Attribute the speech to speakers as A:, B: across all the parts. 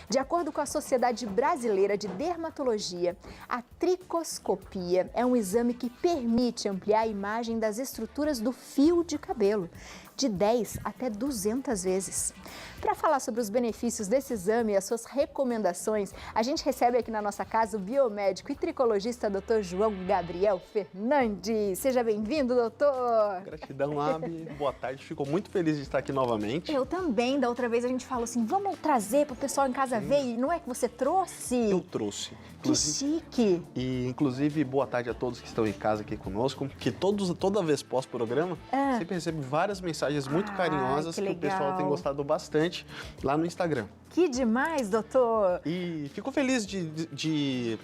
A: De acordo com a Sociedade Brasileira de Dermatologia, a tricoscopia é um exame que permite ampliar a imagem das estruturas do fio de cabelo, de 10 até 200 vezes. Para falar sobre os benefícios desse exame e as suas recomendações, a gente recebe aqui na nossa casa o biomédico e tricologista Dr. João Gabriel Fernandes. Seja bem-vindo, doutor!
B: Gratidão, Abi. Boa tarde. Fico muito feliz de estar aqui novamente.
A: Eu também. Da outra vez a gente falou assim, vamos trazer para o pessoal em casa ver, e não é que você trouxe?
B: Eu trouxe.
A: Que chique!
B: E, inclusive, boa tarde a todos que estão em casa aqui conosco, que toda vez pós-programa, sempre recebo várias mensagens muito carinhosas que o pessoal tem gostado bastante lá no Instagram.
A: Que demais, doutor!
B: E fico feliz de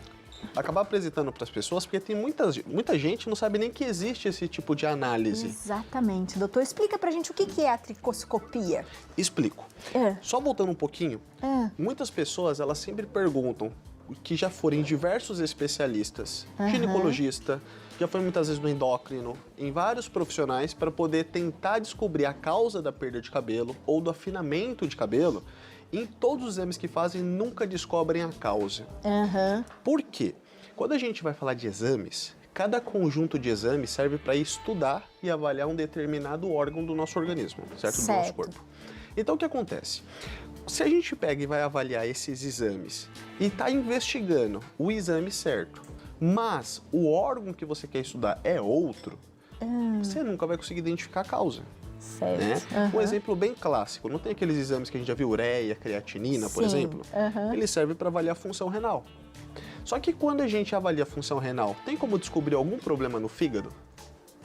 B: acabar apresentando para as pessoas, porque tem muita gente que não sabe nem que existe esse tipo de análise.
A: Exatamente, doutor. Explica pra gente o que é a tricoscopia.
B: Explico. Só voltando um pouquinho, muitas pessoas elas sempre perguntam, que já foram em diversos especialistas, ginecologista, já foi muitas vezes no endócrino, em vários profissionais, para poder tentar descobrir a causa da perda de cabelo ou do afinamento de cabelo. Em todos os exames que fazem, nunca descobrem a causa. Por quê? Quando a gente vai falar de exames, cada conjunto de exames serve para estudar e avaliar um determinado órgão do nosso organismo, certo? Do nosso corpo. Então, o que acontece? Se a gente pega e vai avaliar esses exames e está investigando o exame certo, mas o órgão que você quer estudar é outro, você nunca vai conseguir identificar a causa.
A: Certo.
B: Um exemplo bem clássico, não tem aqueles exames que a gente já viu, ureia, creatinina, por exemplo? Ele serve para avaliar a função renal. Só que quando a gente avalia a função renal, tem como descobrir algum problema no fígado?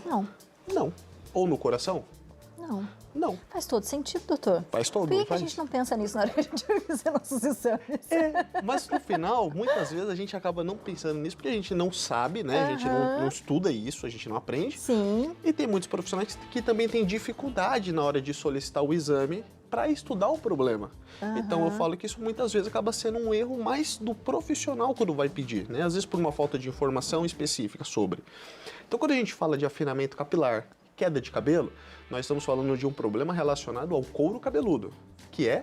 A: Não.
B: Não. Ou no coração?
A: Não.
B: Não.
A: Faz todo sentido, doutor.
B: Faz todo,
A: Por que a gente não pensa nisso na hora que a gente vai fazer nossos exames?
B: Mas no final, muitas vezes a gente acaba não pensando nisso porque a gente não sabe, né? A gente não estuda isso, a gente não aprende.
A: Sim.
B: E tem muitos profissionais que também têm dificuldade na hora de solicitar o exame para estudar o problema. Então eu falo que isso muitas vezes acaba sendo um erro mais do profissional quando vai pedir, né? Às vezes por uma falta de informação específica sobre. Então quando a gente fala de afinamento capilar, queda de cabelo, nós estamos falando de um problema relacionado ao couro cabeludo, que é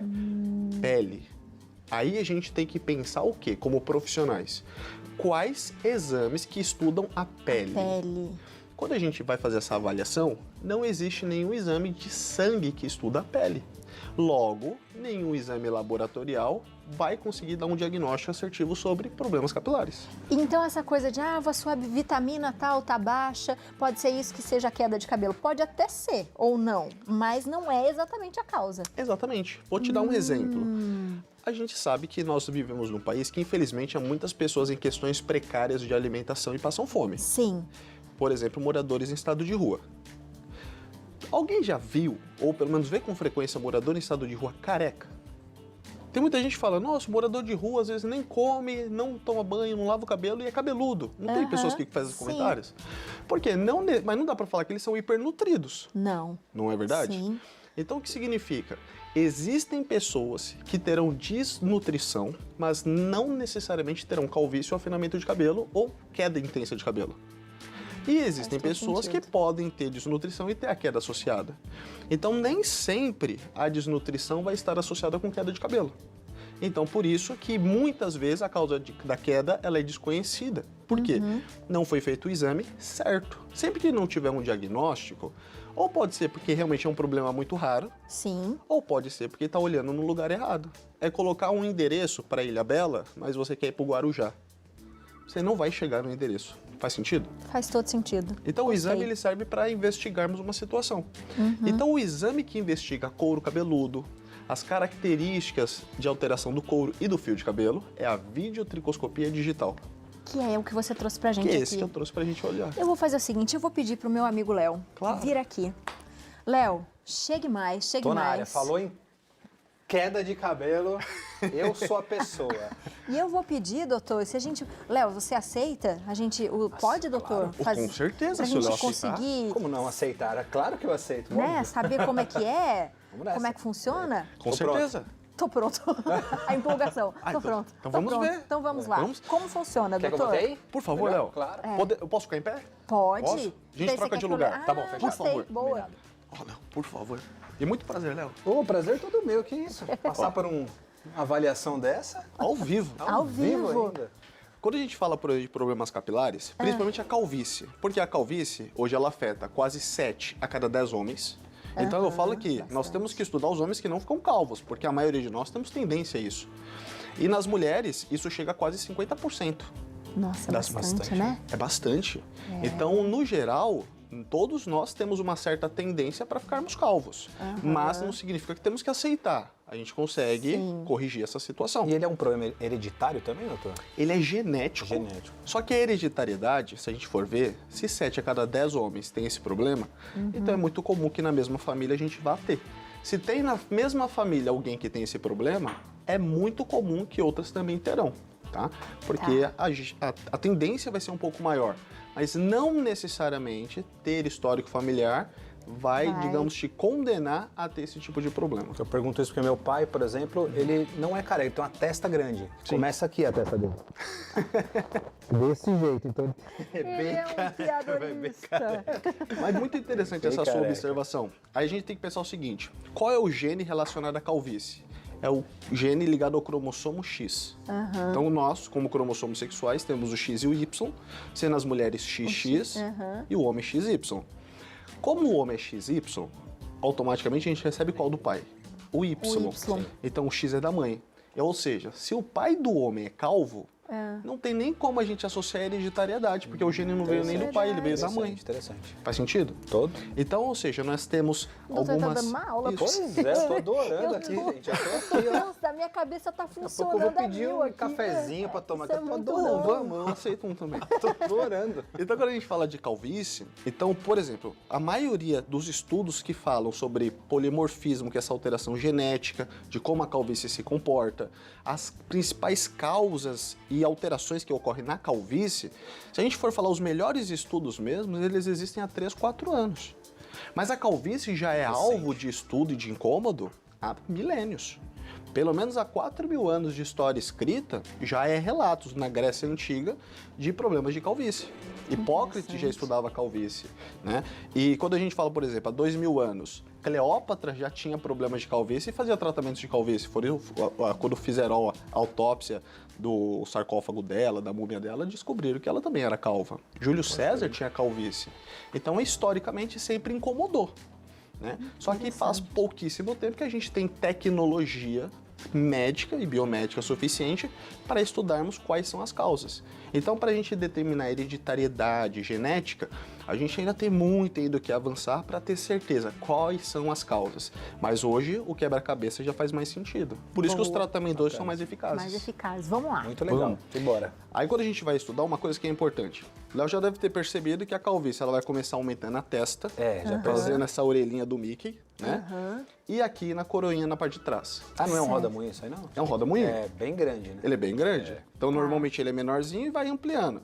B: pele. Aí a gente tem que pensar o quê, como profissionais? Quais exames que estudam a pele? Quando a gente vai fazer essa avaliação, não existe nenhum exame de sangue que estuda a pele. Logo, nenhum exame laboratorial vai conseguir dar um diagnóstico assertivo sobre problemas capilares.
A: Então essa coisa de, a sua vitamina tal tá baixa, pode ser isso que seja queda de cabelo. Pode até ser, ou não, mas não é exatamente a causa.
B: Exatamente. Vou te dar um exemplo. A gente sabe que nós vivemos num país que, infelizmente, há muitas pessoas em questões precárias de alimentação e passam fome.
A: Sim.
B: Por exemplo, moradores em estado de rua. Alguém já viu, ou pelo menos vê com frequência, morador em estado de rua careca? Tem muita gente que fala, nossa, morador de rua às vezes nem come, não toma banho, não lava o cabelo e é cabeludo. Não tem pessoas que fazem esses comentários? Por quê? Mas não dá pra falar que eles são hipernutridos.
A: Não.
B: Não é verdade?
A: Sim.
B: Então o que significa? Existem pessoas que terão desnutrição, mas não necessariamente terão calvície ou afinamento de cabelo ou queda intensa de cabelo. E existem pessoas que podem ter desnutrição e ter a queda associada. Então, nem sempre a desnutrição vai estar associada com queda de cabelo. Então, por isso que muitas vezes a causa da queda ela é desconhecida. Por quê? Não foi feito o exame certo. Sempre que não tiver um diagnóstico, ou pode ser porque realmente é um problema muito raro,
A: sim,
B: ou pode ser porque está olhando no lugar errado. É colocar um endereço para Ilhabela, mas você quer ir para o Guarujá. Você não vai chegar no endereço. Faz sentido?
A: Faz todo sentido.
B: Então o exame ele serve para investigarmos uma situação. Então o exame que investiga couro cabeludo, as características de alteração do couro e do fio de cabelo é a videotricoscopia digital.
A: Que é o que você trouxe pra gente aqui.
B: Que é esse que eu trouxe pra gente olhar.
A: Eu vou fazer o seguinte, eu vou pedir pro meu amigo Léo vir aqui. Léo, chegue mais, chegue
C: Tô
A: mais.
C: na área. Falou em queda de cabelo, eu sou a pessoa.
A: E eu vou pedir, doutor, se a gente... Léo, você aceita? A gente... Pode, doutor?
B: Claro. Com certeza,
A: pra
B: se o Léo
A: gente conseguir...
C: Como não aceitar? É claro que eu aceito.
A: Né? Saber como é que é?
C: Vamos nessa.
A: Como é que funciona?
B: Com certeza.
A: Tô pronto. A empolgação. Tô pronto.
B: Então vamos ver.
A: Então vamos lá. Como funciona,
C: Quer
A: doutor?
C: que eu botei?
B: Por favor, Léo.
C: Claro.
B: Eu posso ficar em pé?
A: Pode.
B: Posso? A gente
A: Daí
B: troca
A: você
B: de
A: quer
B: lugar.
A: que
C: Tá bom,
A: Ah,
C: fechado.
B: Por favor.
A: Boa.
B: Léo, por favor. E muito prazer, Léo.
C: O prazer todo meu, que isso? Passar por um Uma avaliação dessa?
B: Ao vivo.
A: Ao vivo.
C: ainda.
B: Quando a gente fala, por exemplo, de problemas capilares, principalmente a calvície, porque a calvície, hoje, ela afeta quase 7 a cada 10 homens. Então, eu falo que nós temos que estudar os homens que não ficam calvos, porque a maioria de nós temos tendência a isso. E nas mulheres, isso chega a quase 50%.
A: Nossa, é
B: Das
A: bastante, né?
B: É bastante. Então, no geral, todos nós temos uma certa tendência para ficarmos calvos. Mas não significa que temos que aceitar. A gente consegue corrigir essa situação.
C: E ele é um problema hereditário também, doutor?
B: Ele é genético.
C: Genético.
B: Só que a hereditariedade, se a gente for ver, se 7 a cada 10 homens têm esse problema, então é muito comum que na mesma família a gente vá ter. Se tem na mesma família alguém que tem esse problema, é muito comum que outras também terão, tá? Porque a tendência vai ser um pouco maior. Mas não necessariamente ter histórico familiar vai, digamos, te condenar a ter esse tipo de problema.
C: Eu pergunto isso porque meu pai, por exemplo, ele não é careca, ele tem uma testa grande. Começa aqui a testa dele. Desse jeito, então...
A: Ele é um piadonista.
B: Mas muito interessante essa sua observação. Aí a gente tem que pensar o seguinte, qual é o gene relacionado à calvície? É o gene ligado ao cromossomo X. Então nós, como cromossomos sexuais, temos o X e o Y, sendo as mulheres XX e o homem XY. Como o homem é XY, automaticamente a gente recebe qual do pai? O Y. Então o X é da mãe. Ou seja, se o pai do homem é calvo, não tem nem como a gente associar a hereditariedade, porque o gene não veio nem do pai, ele veio da mãe.
C: Interessante.
B: Faz sentido?
C: Todo.
B: Então, ou seja, nós temos
A: Doutor,
B: algumas...
A: tá dando uma aula.
C: Pois é, eu tô adorando aqui, gente. Já tô aqui, ó.
A: Nossa, a minha cabeça tá
C: Daqui a pouco
A: funcionando
C: eu vou pedir um
A: aqui.
C: cafezinho pra tomar, que eu tô
A: muito
C: adorando.
A: bom.
B: Vamos, eu aceito um também.
C: Tô adorando.
B: Então, quando a gente fala de calvície, então, por exemplo, a maioria dos estudos que falam sobre polimorfismo, que é essa alteração genética, de como a calvície se comporta, as principais causas e alterações que ocorrem na calvície, se a gente for falar os melhores estudos mesmo, eles existem há 3, 4 anos. Mas a calvície já é alvo de estudo e de incômodo há milênios. Pelo menos há 4.000 anos de história escrita, já é relatos na Grécia Antiga de problemas de calvície. Hipócrates já estudava calvície, né? E quando a gente fala, por exemplo, há 2.000 anos, Cleópatra já tinha problemas de calvície e fazia tratamentos de calvície. Quando fizeram a autópsia do sarcófago dela, da múmia dela, descobriram que ela também era calva. Júlio César tinha calvície. Então, historicamente, sempre incomodou, né? Só que faz pouquíssimo tempo que a gente tem tecnologia médica e biomédica suficiente para estudarmos quais são as causas. Então, para a gente determinar hereditariedade genética, a gente ainda tem muito ainda o que avançar para ter certeza quais são as causas. Mas hoje o quebra-cabeça já faz mais sentido. Por isso que os tratamentos hoje são mais eficazes.
A: Mais eficazes. Vamos lá.
C: Muito legal. Embora.
B: Aí quando a gente vai estudar, uma coisa que é importante. O Léo já deve ter percebido que a calvície ela vai começar aumentando a testa,
C: já
B: fazendo essa orelhinha do Mickey, né? E aqui na coroinha na parte de trás.
C: Ah, não é um roda-moinho isso aí, não?
B: É um roda-moinho?
C: É bem grande, né?
B: Ele é bem grande. Então normalmente ele é menorzinho e vai ampliando.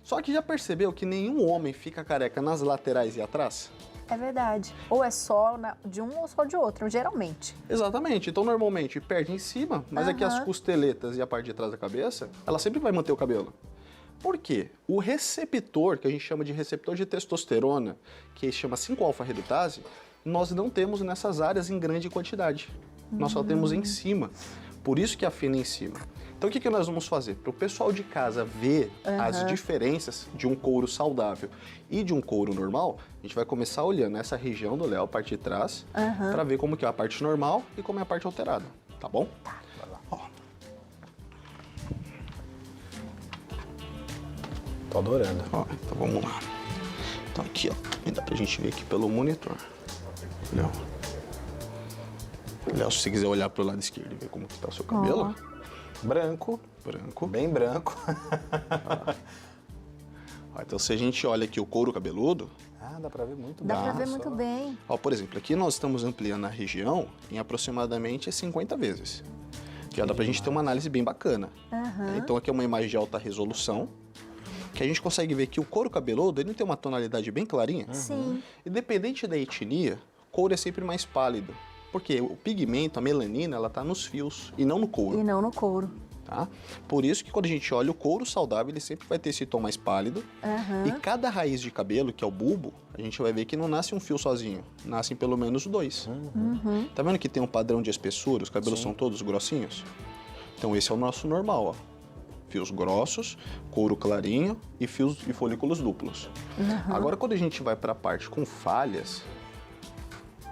B: Só que já percebeu que nenhum homem fica careca nas laterais e atrás?
A: É verdade. Ou é só de um ou só de outro, geralmente.
B: Exatamente. Então, normalmente, perde em cima, mas aqui as costeletas e a parte de trás da cabeça, ela sempre vai manter o cabelo. Por quê? O receptor, que a gente chama de receptor de testosterona, que chama 5-alfa-redutase, nós não temos nessas áreas em grande quantidade. Nós só temos em cima. Por isso que afina em cima. Então, o que nós vamos fazer? Para o pessoal de casa ver as diferenças de um couro saudável e de um couro normal, a gente vai começar olhando essa região do Léo, a parte de trás, para ver como que é a parte normal e como é a parte alterada, tá bom?
A: Tá.
B: Ó.
C: Tô adorando.
B: Ó, então vamos lá. Então aqui, ó, dá pra gente ver aqui pelo monitor. Léo, se você quiser olhar pro lado esquerdo e ver como que tá o seu cabelo, ó.
C: Branco.
B: Branco.
C: Bem branco.
B: Então, se a gente olha aqui o couro cabeludo...
C: Ah, dá pra ver muito bem.
A: Dá pra ver muito bem.
B: Ó, por exemplo, aqui nós estamos ampliando a região em aproximadamente 50 vezes. Já dá pra gente ter uma análise bem bacana. Então, aqui é uma imagem de alta resolução, que a gente consegue ver que o couro cabeludo, ele tem uma tonalidade bem clarinha.
A: Sim.
B: Independente da etnia, o couro é sempre mais pálido. Porque o pigmento, a melanina, ela tá nos fios e não no couro.
A: E não no couro.
B: Tá? Por isso que quando a gente olha o couro saudável, ele sempre vai ter esse tom mais pálido. E cada raiz de cabelo, que é o bulbo, a gente vai ver que não nasce um fio sozinho. Nascem pelo menos 2. Tá vendo que tem um padrão de espessura? Os cabelos são todos grossinhos? Então esse é o nosso normal, ó. Fios grossos, couro clarinho e fios e folículos duplos. Agora quando a gente vai para a parte com falhas,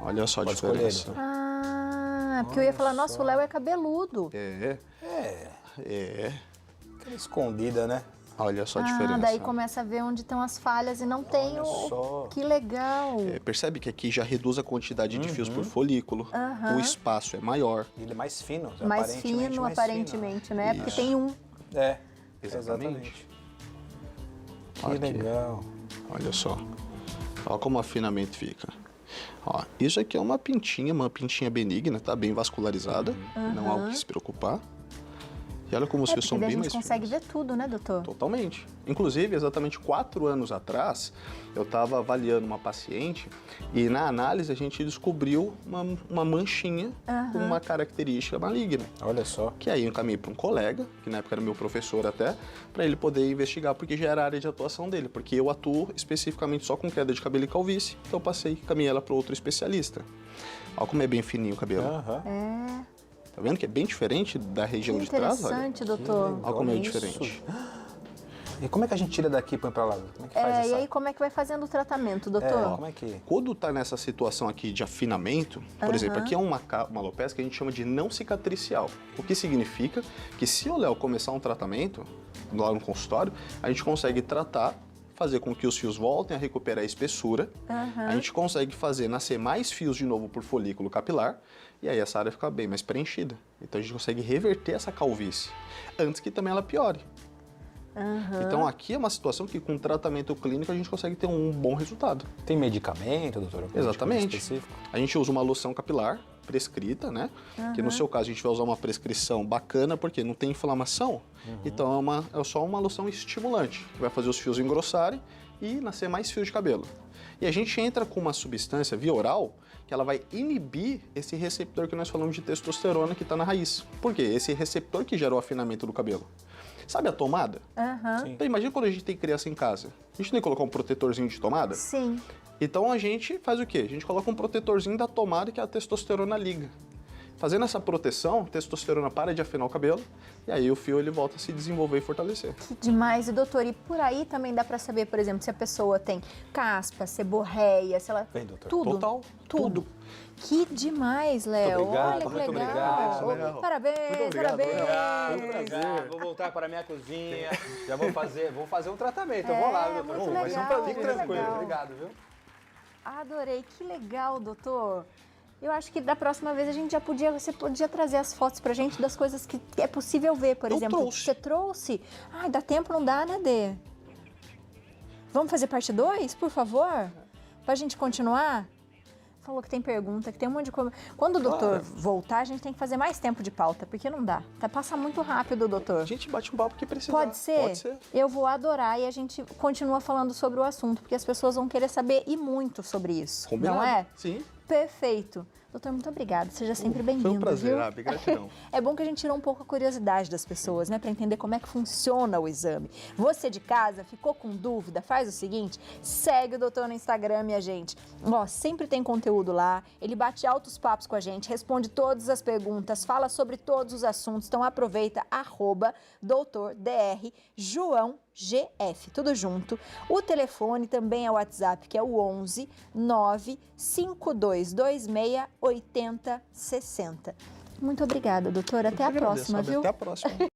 B: olha só a diferença.
A: Porque eu ia falar, nossa, o Léo é cabeludo.
C: Aquela escondida, né?
B: Olha só a diferença.
A: Daí começa a ver onde estão as falhas e não tem o... Que legal.
B: Percebe que aqui já reduz a quantidade de fios por folículo, o espaço é maior.
C: Ele é mais fino.
A: Mais fino, aparentemente, né? Porque tem um.
C: Exatamente. Que
B: Aqui.
C: legal.
B: Olha só. Olha como o afinamento fica. Ó, isso aqui é uma pintinha benigna, tá bem vascularizada, não há o que se preocupar. E olha como os fios são bem mais
A: finos. A gente consegue ver tudo, né, doutor?
B: Totalmente. Inclusive, exatamente 4 anos atrás, eu estava avaliando uma paciente e na análise a gente descobriu uma manchinha com uma característica maligna.
C: Olha só.
B: Que aí eu encaminhei para um colega, que na época era meu professor até, para ele poder investigar, porque já era a área de atuação dele. Porque eu atuo especificamente só com queda de cabelo e calvície, então eu passei e caminhei ela para outro especialista. Olha como é bem fininho o cabelo. Tá vendo que é bem diferente da região de trás? Olha.
A: Interessante, doutor.
B: Olha como é diferente.
C: E como é que a gente tira daqui e põe pra lá? Como é que faz
A: E aí como é que vai fazendo o tratamento, doutor?
C: Como é que...
B: Quando tá nessa situação aqui de afinamento, por exemplo, aqui é uma alopecia que a gente chama de não cicatricial. O que significa que se o Léo começar um tratamento lá no consultório, a gente consegue tratar, fazer com que os fios voltem a recuperar a espessura. A gente consegue fazer nascer mais fios de novo por folículo capilar. E aí essa área fica bem mais preenchida. Então a gente consegue reverter essa calvície antes que também ela piore. Então aqui é uma situação que com tratamento clínico a gente consegue ter um bom resultado.
C: Tem medicamento, doutor?
B: Exatamente. A gente usa uma loção capilar prescrita, né? Que no seu caso a gente vai usar uma prescrição bacana porque não tem inflamação. Então é só uma loção estimulante que vai fazer os fios engrossarem e nascer mais fios de cabelo. E a gente entra com uma substância via oral que ela vai inibir esse receptor que nós falamos de testosterona que está na raiz. Por quê? Esse receptor que gera o afinamento do cabelo. Sabe a tomada? Então imagina quando a gente tem criança em casa. A gente tem que colocar um protetorzinho de tomada?
A: Sim.
B: Então a gente faz o quê? A gente coloca um protetorzinho da tomada que a testosterona liga. Fazendo essa proteção, a testosterona para de afinar o cabelo e aí o fio ele volta a se desenvolver e fortalecer.
A: Que demais. E doutor, e por aí também dá para saber, por exemplo, se a pessoa tem caspa, seborreia, se ela...
C: Vem, doutor.
A: Tudo.
B: Total. Tudo.
A: Que demais, Léo.
C: Muito obrigado,
A: Olha que
C: muito
A: legal.
C: obrigado,
B: Léo.
A: Parabéns,
B: Muito obrigado,
A: parabéns.
B: Léo. Prazer.
C: Vou voltar para a minha cozinha, já vou fazer um tratamento. Eu vou lá, doutor.
A: muito
C: Vai ser um
A: legal,
C: prazer.
A: muito
C: Fique tranquilo.
A: legal.
C: Obrigado, viu?
A: Adorei, que legal, doutor. Eu acho que da próxima vez você podia trazer as fotos pra gente das coisas que é possível ver, por exemplo.
B: Trouxe.
A: Você trouxe? Ai, dá tempo, não dá, né, Dê? Vamos fazer parte 2, por favor? Pra gente continuar? Falou que tem pergunta, que tem um monte de coisa. Quando o doutor voltar, a gente tem que fazer mais tempo de pauta, porque não dá. Passa muito rápido, doutor.
B: A gente bate um papo que precisa.
A: Pode ser?
B: Pode ser.
A: Eu vou adorar e a gente continua falando sobre o assunto, porque as pessoas vão querer saber e muito sobre isso.
B: Combinado.
A: Não é?
B: Sim.
A: Perfeito. Doutor, muito obrigada. Seja sempre bem-vindo.
B: Foi um prazer,
A: viu?
B: Abi. Gratidão.
A: É bom que a gente tirou um pouco a curiosidade das pessoas, né? Para entender como é que funciona o exame. Você de casa ficou com dúvida? Faz o seguinte, segue o doutor no Instagram, minha gente. Ó, sempre tem conteúdo lá. Ele bate altos papos com a gente, responde todas as perguntas, fala sobre todos os assuntos. Então aproveita, @DrJoãoGF, tudo junto. O telefone também é o WhatsApp, que é o 11 95226 8060. Muito obrigada, doutora. Até a próxima, viu?
B: Até a próxima.